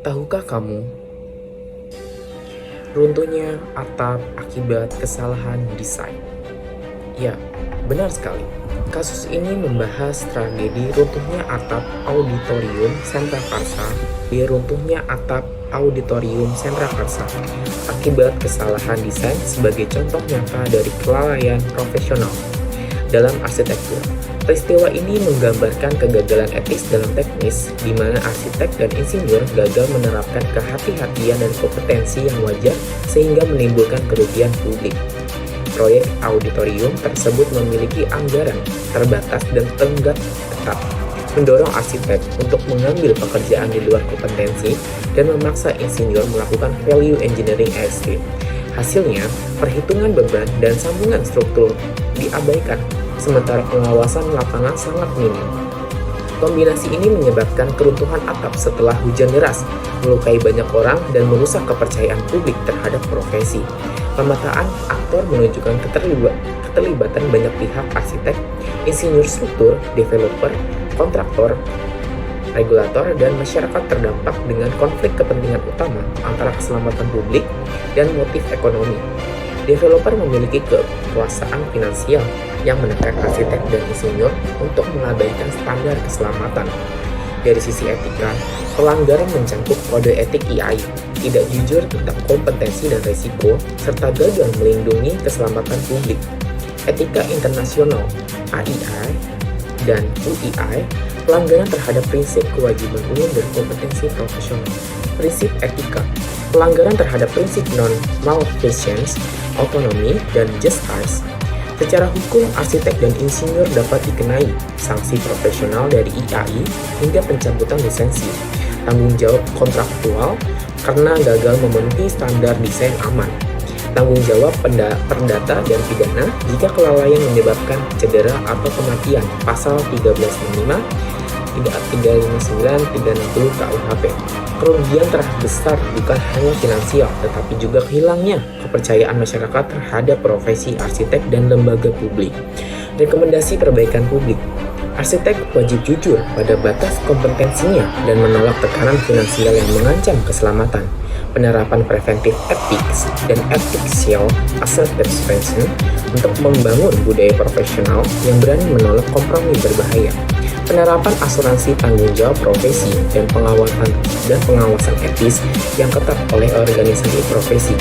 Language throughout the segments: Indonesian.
Tahukah kamu, runtuhnya atap akibat kesalahan desain? Ya, benar sekali. Kasus ini membahas tragedi runtuhnya atap Auditorium Sentra Karsa di runtuhnya atap Auditorium Sentra Karsa akibat kesalahan desain sebagai contoh nyata dari kelalaian profesional dalam arsitektur. Peristiwa ini menggambarkan kegagalan etis dalam teknis, di mana arsitek dan insinyur gagal menerapkan kehati-hatian dan kompetensi yang wajar sehingga menimbulkan kerugian publik. Proyek auditorium tersebut memiliki anggaran terbatas dan tenggat ketat, mendorong arsitek untuk mengambil pekerjaan di luar kompetensi dan memaksa insinyur melakukan value engineering ekstrim. Hasilnya, perhitungan beban dan sambungan struktur diabaikan, sementara pengawasan lapangan sangat minim. Kombinasi ini menyebabkan keruntuhan atap setelah hujan deras, melukai banyak orang dan merusak kepercayaan publik terhadap profesi. Pemetaan aktor menunjukkan keterlibatan banyak pihak: arsitek, insinyur struktur, developer, kontraktor, regulator, dan masyarakat terdampak dengan konflik kepentingan utama antara keselamatan publik dan motif ekonomi. Developer memiliki kekuasaan finansial yang menekan arsitek dan insinyur untuk mengabaikan standar keselamatan. Dari sisi etika, pelanggaran mencangkup kode etik IAI, tidak jujur tentang kompetensi dan risiko, serta gagal melindungi keselamatan publik. Etika internasional AII dan UII, pelanggaran terhadap prinsip kewajiban umum dan kompetensi profesional. Prinsip etika, pelanggaran terhadap prinsip non-malfeasance, autonomi, dan justice. Secara hukum, arsitek dan insinyur dapat dikenai sanksi profesional dari IAI hingga pencabutan lisensi, tanggung jawab kontraktual karena gagal memenuhi standar desain aman, tanggung jawab perdata dan pidana jika kelalaian menyebabkan cedera atau kematian, pasal 365, 359, 360 KUHP. Kerugian terbesar bukan hanya finansial, tetapi juga hilangnya kepercayaan masyarakat terhadap profesi arsitek dan lembaga publik. Rekomendasi perbaikan publik. Arsitek wajib jujur pada batas kompetensinya dan menolak tekanan finansial yang mengancam keselamatan. Penerapan preventif ethics dan ethical assertion untuk membangun budaya profesional yang berani menolak kompromi berbahaya. Penerapan asuransi tanggung jawab profesi dan pengawasan etis yang ketat oleh organisasi profesi.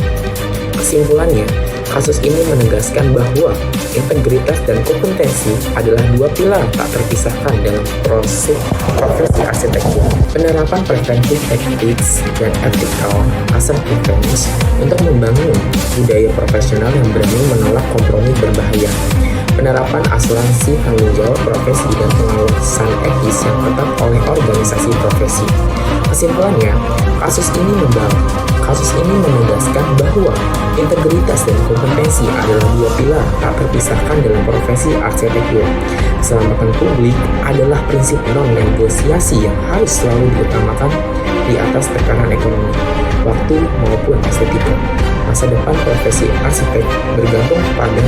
Kesimpulannya, kasus ini menegaskan bahwa integritas dan kompetensi adalah dua pilar tak terpisahkan dalam proses profesi arsitektur. Penerapan preventif ethics dan ethical assertiveness untuk membangun budaya profesional yang berani menolak kompromi berbahaya. Penerapan asuransi tanggung jawab profesi dan pengawasan etis yang ketat oleh organisasi profesi. Kesimpulannya, kasus ini menegaskan bahwa integritas dan kompetensi adalah dua pilar tak terpisahkan dalam profesi arsitektur. Keselamatan publik adalah prinsip non-negosiasi yang harus selalu diutamakan di atas tekanan ekonomi, waktu maupun estetika. Masa depan profesi arsitek bergantung pada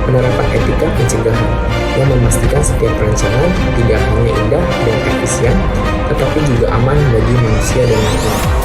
penerapan etika pencegahan yang memastikan setiap perencanaan tidak hanya indah dan efisien, tetapi juga aman bagi manusia dan lingkungan.